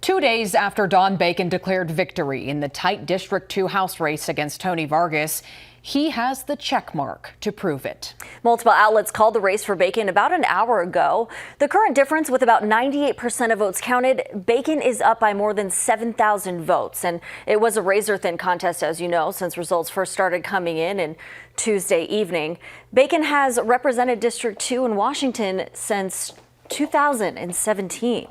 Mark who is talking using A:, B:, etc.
A: 2 days after Don Bacon declared victory in the tight District 2 House race against Tony Vargas, he has the check mark to prove it.
B: Multiple outlets called the race for Bacon about an hour ago. The current difference, with about 98% of votes counted, Bacon is up by more than 7,000 votes. And it was a razor-thin contest, as you know, since results first started coming in Tuesday evening. Bacon has represented District 2 in Washington since 2017.